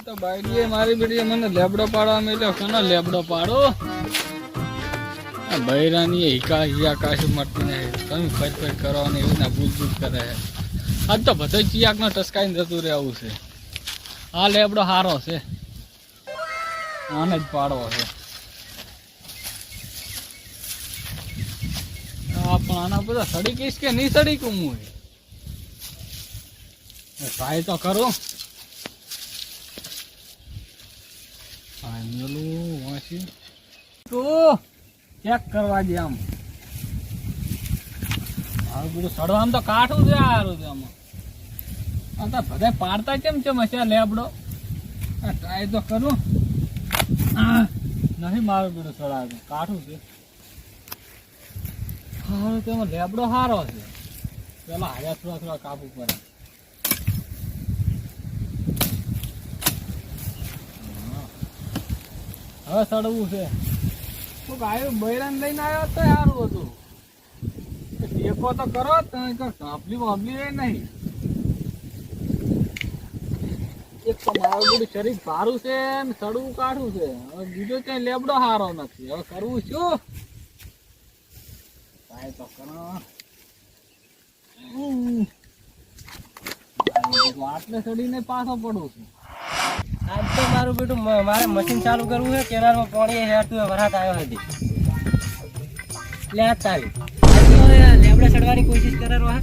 તો બાઈડીએ મારી બેટીએ મને લેબડો પાડવા મેલ્યો કોનો લેબડો પાડો આ બૈરાની હિકા હિયા કાશી મળતી નહીં તમે ફજ ફજ કરો ને એવું ના ભૂલ ભૂલ કરે આજ તો બધો ચિયાકનો ટસકાઈને જતું રહેવું છે આ લેબડો સારો છે આને જ પાડવો છે પણ આના બધા સડી કઈશ કે નહીં સડી કું હું ટ્રાય તો કરું તો ચેક કરવા દે આમ મારું બધું સડવાનું તો કાઠું છે સારું છે આમાં તો બધા પાડતા કેમ છે મસ્યા લેબડો ટ્રાય તો કરું નહીં મારું બધું સડાતું કાઠું છે સારું તેમાં લેબડો સારો છે પેલા હાર્યા થોડા થોડા કાબુ પડે હવે સડવું છે કોક આવ્યું બૈરાન લઈને આવ્યો તો સારું હતું ટેકો તો કરો સાંભળી વાંભળી નહીં એક તો મારું બધું શરીર સારું છે ને સડવું કાઢું છે હવે બીજો ક્યાંય લેબડો સારો નથી હવે કરવું શું કાંઈ તો કરો આટલે સડીને પાછો પડું છું આજ તો મારું બેટું મારે મશીન ચાલુ કરવું છે કેનાલમાં પાણી હેરતું વરસાદ આવ્યો હતી એટલે આજ તારી લેબડા ચડવાની કોશિશ કરેલો હે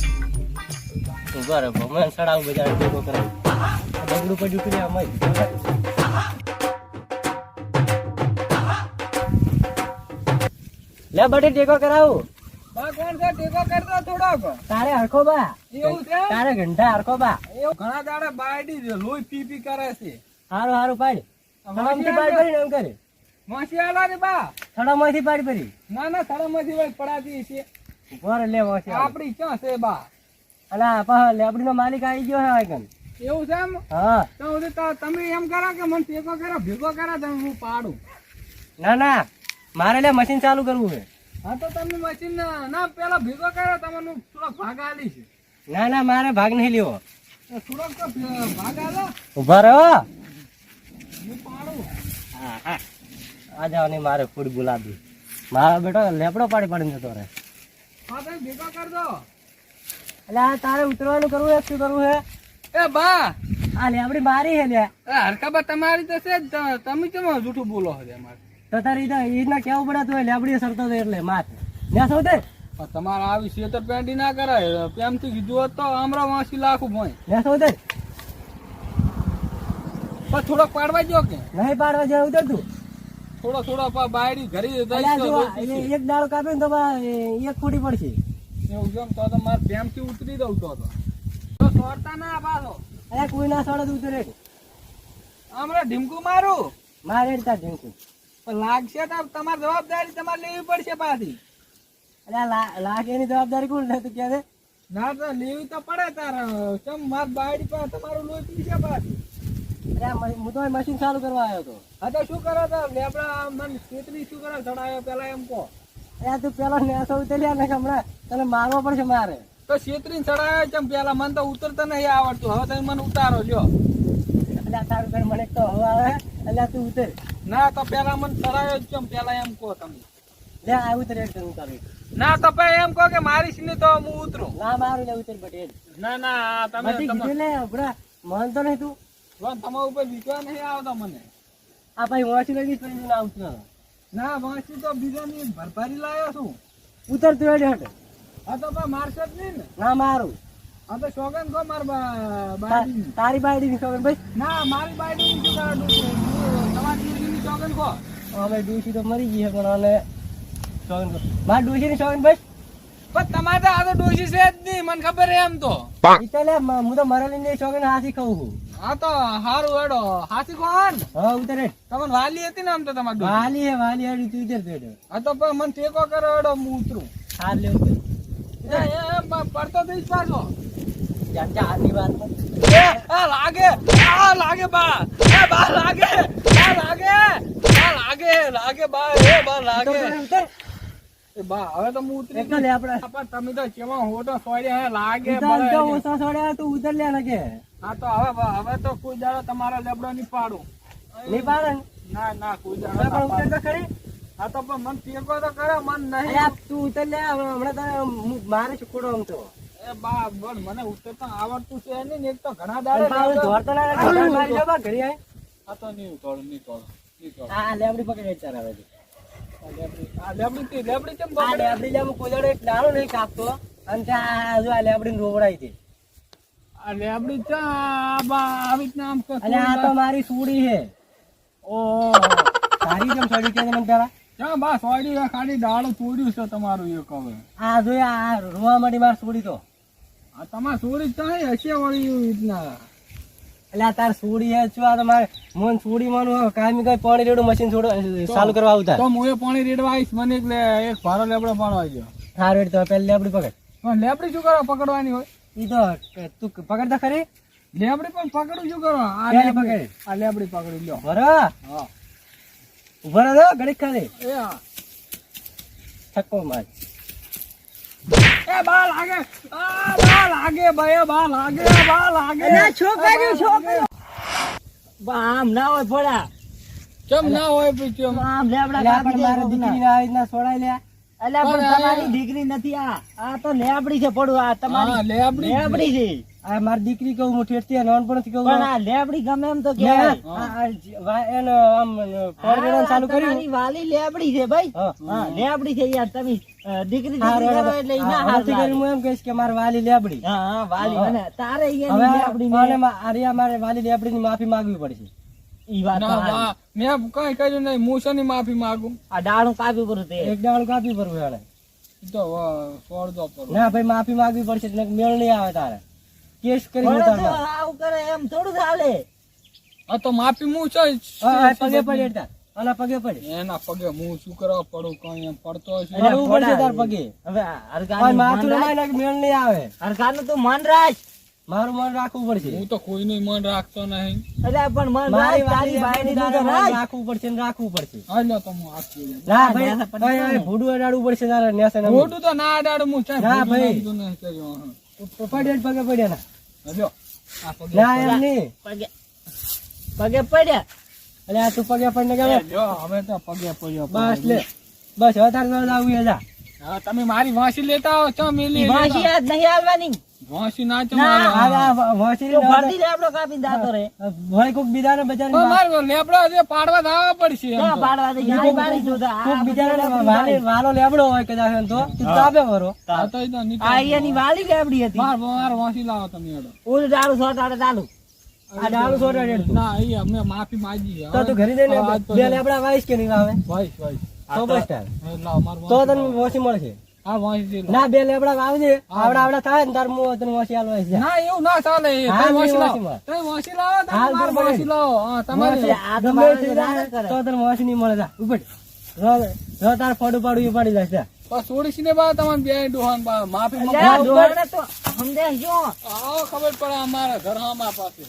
તો બરાબર મને ચડાવું બજાર ટેકો કરાવું બગડું પડ્યું કરી આમ લે બટે ટેકો કરાવું બા કોણ છે ટેકો કરતો થોડોક તારે હરખો બા એવું છે તારે ઘંટા હરખો બા એવું ઘણા દાડા બાયડી લોહી પી પી કરે છે હારું હારું પાડ સડામાંથી પાડ પડી ને એમ કરે માસી આલા રે બા સડામાંથી પાડ પડી ના ના સડામાંથી વળી પડાતી છે ઉભો લે માસી આપડી ક્યાં છે બા અલા પા લેબડીનો માલિક આવી ગયો હે આઈકન એવું છે એમ હા તો તમે એમ કરો કે મને ટેકો કરો ભેગો કરો તમે હું પાડું ના ના મારે લે મશીન ચાલુ કરવું છે હા તો તમે મશીન ના પેલા ભેગો કરો તમને થોડોક ભાગ આલી છે ના ના મારે ભાગ નહીં લેવો થોડોક તો ભાગ આલો ઉભા રહો હું પાડું હા હા આ જાવ ને મારે ફૂડ ગુલાબી મારો બેટો લેપડો પાડી પાડીને જતો રહે હા તમે ભેગો કર દો એટલે આ તારે ઉતરવાનું કરવું છે શું કરવું છે એ બા આ લેબડી મારી છે લે હરકાબા તમારી તો છે જ તમે કેમ જૂઠું બોલો છો અમારે તો તારી ઈના કેવું પડે તો લેબડી સરતો હતો એટલે માથ ને સૌ દે તમારે આવી છેતરપિંડી ના કરાય પ્રેમથી કીધું હોત તો આમરા વાંસી લાખું ભોય ને સૌ દે પણ થોડોક પાડવા જો કે નહીં પાડવા જાય ઉતરતું થોડો થોડો બાયડી ઘરે એક દાડો કાપે ને તો એક ફૂટી પડશે એવું કેમ તો મારે પ્રેમથી ઉતરી દઉં તો સોરતા ના પાછો અરે કોઈ ના સોડે ઉતરે હમણાં ઢીમકું મારું મારે તાર ઢીંકું પણ લાગશે તો તમારી જવાબદારી તમારે લેવી પડશે પાછી એટલે લાખ એની જવાબદારી કોણ લે તું કે ના તો લેવી તો પડે તારે કેમ માર બાયડી પર તમારું લોહી પીશે પાછી અરે હું તો મશીન ચાલુ કરવા આવ્યો હતો હા તો શું કરો તો લેબડા મને છેતરી શું કરો ચડાવ્યો પેલા એમ કહો અરે તું પેલો નેસો ઉતર્યા ને હમણાં તને મારવો પડશે મારે તો છેતરી ચડાવ્યો છે પેલા મને તો ઉતરતા નહીં આવડતું હવે તમે મને ઉતારો લ્યો એટલે તારું ઘર મને તો હવા આવે એટલે તું ઉતર ના તો પેલા મને ચડાવ્યો છે પેલા એમ કહો તમે લે આ ઉતર એક હું તારું ના તો ભાઈ એમ કહો કે મારી સિને તો હું ઉતરું ના મારું લે ઉતર બટેલ ના ના તમે કીધું લે બડા મન તો નહીં તું તમારા ઉપર વિશ્વાસ નહીં આવતો મને આ ભાઈ વાંચી લગી પડી ના ઉતર ના વાંચી તો બીજાની ભરભરી લાવ્યો છું ઉતર તું એડે હટ હા તો ભાઈ મારશે જ નહીં ને ના મારું હા તો શોગન કહો માર બાયડી તારી બાયડી ની શોગન ભાઈ ના મારી બાયડી ની તમારી દીદીની શોગન કહો અમે ડૂસી તો મરી ગઈ છે પણ આને શોગન માર ડૂસી ની શોગન ભાઈ પણ તમારે તો આ તો ડોશી છે જ નહીં મને ખબર એમ તો લે હું તો મરેલી ની શોગન હાથી ખાઉં છું હા તો હારું હેડો હાથી કોણ હા ઉતરે તમને વાલી હતી ને આમ તો તમારી ડોશી? વાલી હેડી તું ઉતર તું હા તો પણ મને ટેકો કરો હેડો હું ઉતરું હાર લે ઉતર પડતો દઈશ પાછો આની વાત લાગે બા લાગે બા લાગે એ બા હવે તો હું ઉતરી એટલે લે આપણે તમે તો કેવા હોટો સોડ્યા લાગે ઓછા સોડ્યા તું ઉતર લે લાગે હા તો હવે તો કોઈ દાડો તમારા લેબડો નહીં પાડું. નહીં પાડે ને? ના ના કોઈ હવે દાડો પણ ઉતર તો ખરી. હા તો પણ મન ટેકો તો કરે મન નહીં. અરે આ તું ઉતર લે, હમણાં તારે મારે છુકડો આમ તો. એ બા બોલ મને ઉતરતા આવડતું છે નહીં ને એક તો ઘણા અને દાડે પાછું લેબડો- ધોરતો ના રહે, ઢોર મારી લો બા, ઘરે આય. હા તો નહીં ઉતોડું. આ લેબડી પકડી જ ચાલે હવે. આ લેબડી કેમ આ પકડે? લેબડી જેમ કોઈ દાડો એક દાણો નહીં કાપતો અને ત્યાં હજુ આ લેબડીને રોવડાઈ હતી. આ લેબડી ચા બા આવી રીતના આમ કરતું અને આ તો મારી સુડી છે. ઓહો તારી કેમ છોડી કે મને પેલા? ચા બા સોડી ખાલી દાડો તોડ્યું છે તમારું એક હવે. આ જોયા આ રોવા માંડી મારી સુડી તો. આ તમારે સોડી તો હશે વળી એવી રીતના. એટલે આ તાર સુડી હે શું? આ તો મારે મોન સુડી માનું કાયમી કઈ પાણી રેડું મશીન ચાલુ કરવા આવતા. તો હું એ પાણી રેડવા આવીશ. મને એક ભારો લેબડો પાડવા ગયો. હા રેડ તો પેલી લેબડી પકડ. પણ લેબડી શું કરવા પકડવાની હોય? ઈ તો તું પકડતા ખરી? લેબડી પણ પકડું શું કરવા? આ ક્યારે લેબડી પકડી? આ લેબડી પકડી લ્યો. બરો હા ઉભા રહો ઘડીક ખાલી. એ હા. થક્કો માર. એ બા લાગે. આ બા લાગે ભાઈ બા લાગે બા લાગે. આમ ના હોય ફોડા. કેમ ના હોય પછી કેમ? આમ લેબડા કાપી મારે દીકરીને આવી રીતના છોડાઈ લે. અલ્યા પણ તમારી દીકરી નથી આ તો લેબડી છે પડું. આ હા, તમારી લેબડી લેબડી છે. આ મારી દીકરી કહું હું ઠેઠથી નાનપણથી કહું. પણ આ લેબડી ગમે એમ તો કહેવાય. એનો આમ પડવાનું ચાલુ કર્યું. વાલી લેબડી છે ભાઈ. હા લેબડી છે યાર. તમે દીકરી એટલે હું એમ કહીશ કે મારે વાલી લેબડી. હા વાલી અને તારે મારે વાલી લેબડી ની માફી માંગવી પડશે. ઈ વાત ના બા મેં કઈ કર્યું નહીં. હું શેની માફી માંગુ? આ ડાળું કાપી પડું એક ડાળું કાપી પડવું હેડે. ઈ તો છોડ દો પર. ના ભાઈ માફી માંગવી પડશે. મેળ નહીં આવે તારે. કેસ કરી આવું કરે એમ થોડું ચાલે. આ તો માફી હું છે પગે પડે અને પગે પડે એના પગે હું શું કરવા પડું? કઈ એમ પડતો હશે. પડવું પડશે તાર પગે. હવે માથું ના મેળ નહીં આવે. હરકારનું તું મન રાખ. મારું મન રાખવું પડશે. હું તો કોઈનું મન રાખતો નહીં. એટલે પણ મારી વાલી ભાઈની તો રાખવું પડશે ને રાખવું પડશે. હાલો તો હું આપી દઉં. ના ભાઈ ભૂડું અડાડવું પડશે તારે નેસે ને. ખોટું તો ના અડાડું. હું ચાલ ના ભાઈ. ખોટું નહીં કર્યું. પડે પગે પડ્યા ના. હાલો આ પગે ના એમ નહીં પગે પડ્યા. એટલે આ તું પગે પડને કે લ્યો, હવે તો પગે પડ્યો. બસ લે બસ હવે તારે આવું જા. હા તમે મારી વાંસી લેતા આવો છો. મેલી વાંસી આજ નહીં હાલવાની. વાંસી ના ચમ ના હાલે. વાંસી ભરતી લેબડો કાપી દાતો રે ભાઈ કોક બીજાને બજારે મારો લેબડો જે પાડવા દાવા પડશે એમ તો. પાડવા દે ગાડી બારી જોતા કોક બીજાને વાલો લેબડો હોય કદાચ એમ તો તું કાપે ભરો. હા તો ઈ તો નીચે આ એની વાલી લેબડી હતી. માર વાંસી લાવો તમે હેડો. ઓલ ડાળું સોટાડે ચાલુ. આ ડાળું સોટાડે ના ઈ અમે માફી માંગી છે. તો તું ઘરે જઈને બે લેબડા વાઈસ કે નહીં આવે ભાઈ તો બસ તાર લાવ માર તો તને વાંસી મળશે. હા વાંસી લો. ના બે લેબડા આવજે આવડા થાય ને તાર મો તને વાંસી આલવા છે. ના એવું ના ચાલે. હા, તમે વાંસી લાવો. વાંસી તમે વાંસી લાવો. તમે હાલ માર તો વાંસી લાવો. હા તમારે આ તો મારે તો તને વાંસી નહીં મળે જા ઉપર રો તાર પડું પડું એ પડી જશે. બસ છોડીશ ને બા તમારે બે ડોહાન બા માફી માંગો. આવો ખબર પડે અમારા ઘર હામા પાસે.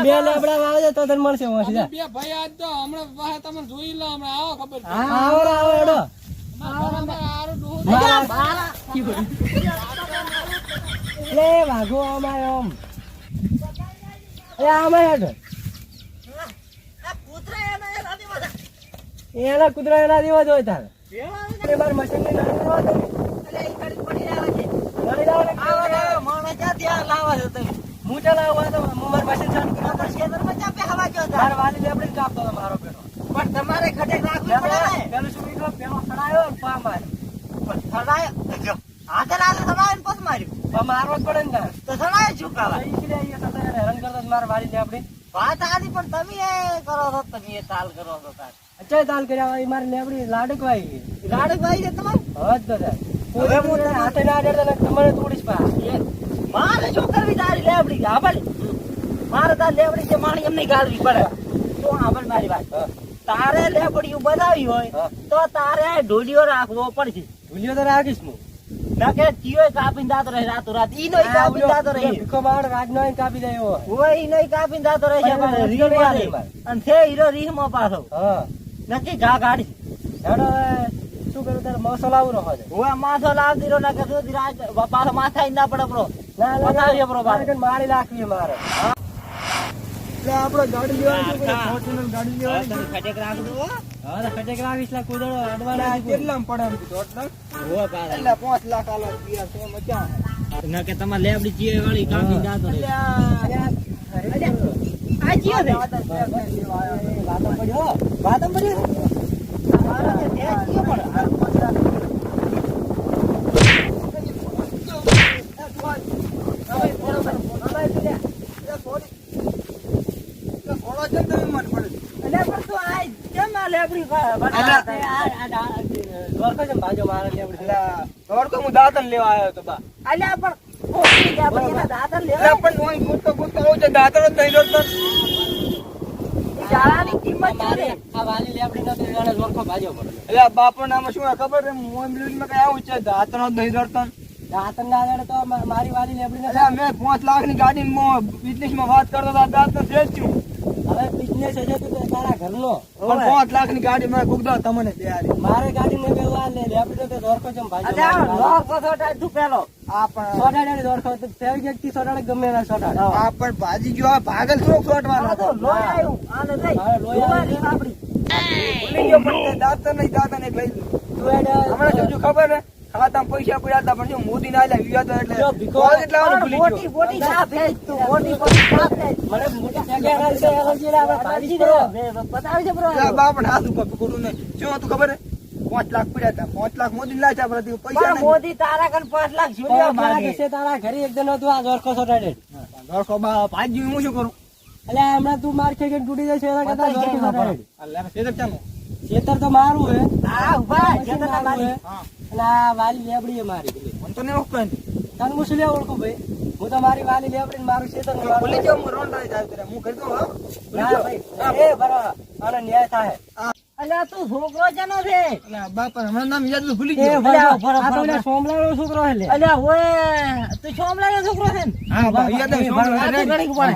બે લેબડા વાવજે તો તને મળશે વાંસી જા. બે ભાઈ આજ તો હમણાં પાસે તમે જોઈ લો. હમણાં આવો ખબર પડે. આવો આવો એડો અમારા ઘરમાં હારું ડોહું લે વાઘો અમારે ઓમ એ આમાં હેડ એના કૂતરા એના દેવા જોઈએ તારે એ માર મશીન ને ના દેવા દે હું ચલાવવા તો હું માર મશીન ચાલુ કરવા માર વાલી લેબડી કાપતો હતો મારો પેલો. પણ તમારે ખડે રાખવું પડે ને. પેલું શું કીધું પેલો ખડાયો ને પા માર્યો. પણ ખડાયો હાથે લાલ ખડાયો ને પગ માર્યું. પા મારવો જ પડે ને તારે. તો ખડાયો ચૂકાવા. ઈકડે અહીંયા તો હેરાન કરતો માર વાલી લેબડી. વાત આદી પણ તમે એ કરો છો તમે એ તાલ કરો છો તાર. અચ્છા તાલ કર્યા એ મારી લેબડી લાડકવાઈ. લાડકવાઈ છે તમારે? હદ તો તાર. હવે હું તને હાથે ના અડે તો તમારે તોડીશ પા. મારે શું કરવી તારી લેબડી હાબળ. મારે તાર લેબડી છે મારી એમ નહીં ગાળવી પડે. તો હાબળ મારી વાત. તારે લેબડીયું બનાવી હોય તો તારે ઢોલિયો રાખવો પડશે. ઢોલિયો તો રાખીશ હું. ના કે ચિયો કાપીને દાતો રહે રાતો રાત. ઈનો કાપીને દાતો રહે. ભીખો માર વાગનો કાપી દેવો. ઓય ઈનો કાપીને દાતો રહે છે પણ રીલ વાલે. અને છે હીરો રીહમાં પાછો. હા. નક્કી ઘા ગાડી. હેડો શું કરું તારે માસો લાવું રહો છે. ઓય માસો લાવ દીરો ના કે સુધી રાત પાછો માથા ના પડે પ્રો. ના ના બતાવીએ બરો મારે કઈ મારી નાખવી છે મારે. એટલે આપણે ગાડી લેવાની છે, ફોર્ચ્યુનર ગાડી લેવાની છે. ખટેક રાખ દો હવે તો ખટેક રાખીશ એટલે કોઈ દાડો અડવાના આ નથી. કેટલામાં પડે એમ કીધું? 8 લાખ? હોવે પાછા. એટલે 5 લાખ આલો યાર, તો એમાં ક્યાં? ના કે તમારે લેબડી ચીએ વાળી કાપી જાતો રે. આ ચિયો છે? વાતમ પડ્યો. વાતમ પડ્યો. મારે તે ચિયો પડે. હું દાંતણ લેવા આવ્યો તો બા. એટલે પણ ઓય ગોતતો ગોતતો આવું છે, દાંતણ જ નહીં જોડતો. આ વાલી લેબડીનો તો એને જોરખો ભાજ્યો પડે. એટલે આ બાપા નામ શું હોય ખબર છે? મોબાઈલમાં કઈ આવું છે, દાંતણ જ નહીં જોડતો. દાંતણ ના આડે તો મારી વાલી લેબડીનો એટલે મેં 5 લાખ ની ગાડી બિઝનેસમાં વાત કરતો હતો, દાંતણ વેચ્યું. હવે બિઝનેસ હશે તો તારા ઘરનો. પણ 5 લાખ ની ગાડી મેં કુકદો તમને તૈયારી. મારે ગાડી ને બેવા લે લેબડીનો તો જોરખો ચમ ભાજ્યો. આ પણ સોટાડે જોરખો તો તેવી વ્યક્તિ સોટાડે ગમે ના સોટાડે. આ પણ ભાજી ગયો, આ ભાગલ થોડોક છોટવાનો હતો. હવે લોહી આવી આપડી. ભૂલી ગયો પણ દાંતણ નહીં, દાંતણ એક લઈ લીધું. હમણાં શું થયું ખબર છે? ખાતામાં પૈસા પડ્યા હતા, પણ શું મોદી ના આલ્યા વિવાદ એટલે જો ભીખો કોલેજ લાવવાનું ભૂલી ગયો. મને મોટી જગ્યા ના છે એલર્જી ને આપણે ભાજી દે બતાવી છે બ્રો. આ બા પણ હાથ ઉપર ખોટું નહીં. શું હતું ખબર છે? 5 લાખ પડ્યા હતા. 5 લાખ મોદી લાવ્યા છે, પણ પૈસા નહીં. મોદી તારા કન 5 લાખ જોડ્યા માગે છે. તારા ઘરે એકદમ હતું આ જોરખો સોટાડે. ઘરકો બા ભાજી હું શું કરું? એટલે હમણાં તું માર ખેંચીને તૂટી જશે એના કરતા જોરખો સોટાડે. અલ્લાહ સેદક ચાલો. ખેતર તો મારું હે. હા ઉભા ખેતર હા. મારી. અને આ વાલી લેબડી મારી. મને તો નહીં ઓળખતો એની. તને હું શું લે ઓળખું ભાઈ? હું તો મારી વાલી લેબડી ને મારું ખેતર ને ભૂલી ગયો હું રોન રાઈ જાય હું કરી દઉં. હા ભૂલી ગયો. એ બરાબર આનો ન્યાય થાય. અલ્યા તું છોકરો જનો છે? અલ્યા બા પણ હમણાં નામ યાદ નથી, ભૂલી એ ગયો. બરાબર આ તો ઓલા સોમલાનો છોકરો હે લે. અલ્યા ઓય તું સોમલાનો છોકરો છે ને? હા બા યાદ નથી. આ તો ઘડીક પડે.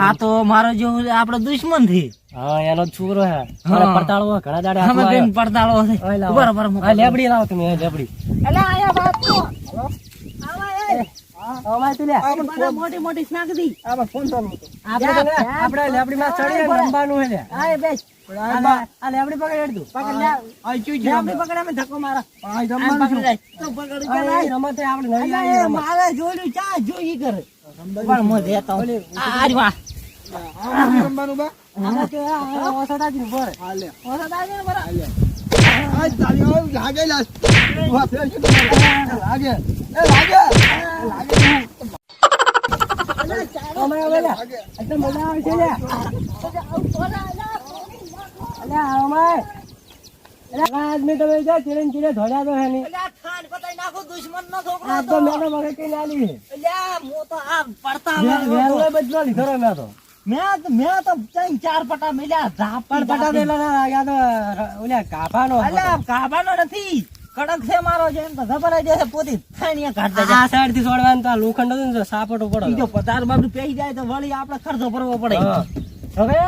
આ તો મારો જો આપણો દુશ્મન થી. હા એનો જ છોકરો હે. અને પડતાળો ઘણા દાડે અમે હાથમાં બેન આવ્યો. પડતાળો છે. ઓય લાવો. બરાબર હા લેબડી લાવો તમે લેબડી. અલ્યા આયા બાપ તો અમાય તું લે. મોટી મોટી સ્નાક દી. આ બા ફોન ચાલુ હતો. આપણે લેબડી માં ચડીને રમવાનું હે લે. આય બેસ. આ લેબડી પકડ હેડ પકડ લે. આ ચૂઈ લેબડી પકડ અમે ધક્કો મારા. આ જમવાનું પકડી શું? જાય. તું પકડી દો. જાય. રમતે આપણે નવી અલ્યા આવી એ રમત. મારે જોયું ચા જોઈ કરે. પણ મો દેતા આરી વાહ. આ જમવાનું બા. આમાં કે આ ઓસડાજી ઉભો રહે. હા લે. ઓસા દાજે ને બરા. આ તાળી આવ લાગે લાસ. ઉભા ફેર છે લાગે. એ લાગે. લાગે. અમાય ઓલા. એટલે મજા આવે છે લે. અલ્યા અમાય. એટલે આદમી તમે જો ચીડે ચીડે ધોડ્યા તો હે ની. અલ્યા ખાન પતાઈ નાખો દુશ્મન નો છોકરો આ હતો. તો મેં તો મગે કઈ નાલી હે. અલ્યા મો તો આ પડતા વેલો બદલો લીધો રે મેં તો. મેં તો ત્રણ ચાર પટા મેલ્યા ઝાપ પણ પટા દેલા ના લાગ્યા તો ઓલા કાપાનો અલ્યા કાબાનો નથી કડક છે મારો છે એમ તો જબરાઈ દેશે પોતી થાણીએ કાઢ દે. આ સાઈડ થી છોડવાનું તો આ લોખંડ હતું ને તો સાપટો પડે. બીજો પતાર બાબુ પેઈ જાય તો વળી આપણે ખર્ચો ભરવો પડે. હા. હવે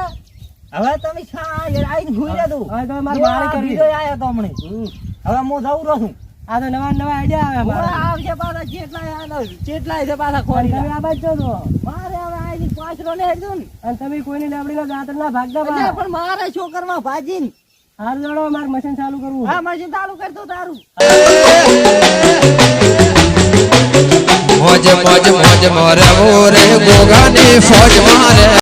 હવે તમે છા આઈને ભૂઈ રે તું. હવે તો મારે મારી કરવી. બીજો આયો તો હમણે. હવે હું જઉં રહું છું. આ તો નવા નવા આઈડિયા આવે હવે મારા. આવશે પાછા કેટલાય છે પાછા પણ ખોરી તમે આ બાજુ જો તો. મારે હવે આઈ પાછરો લે દઉં ને. અને તમે કોઈની લાબડીનો દાંતર ના ભાગતા અલ્યા પા. પણ મારે છોકરમાં ભાજી હાર જોડો મારે મશીન ચાલુ કરવું. હા મશીન ચાલુ કરતો તારું. મોજ મોજ મોજ મોરે મોરે ગોગાની ફોજ મારે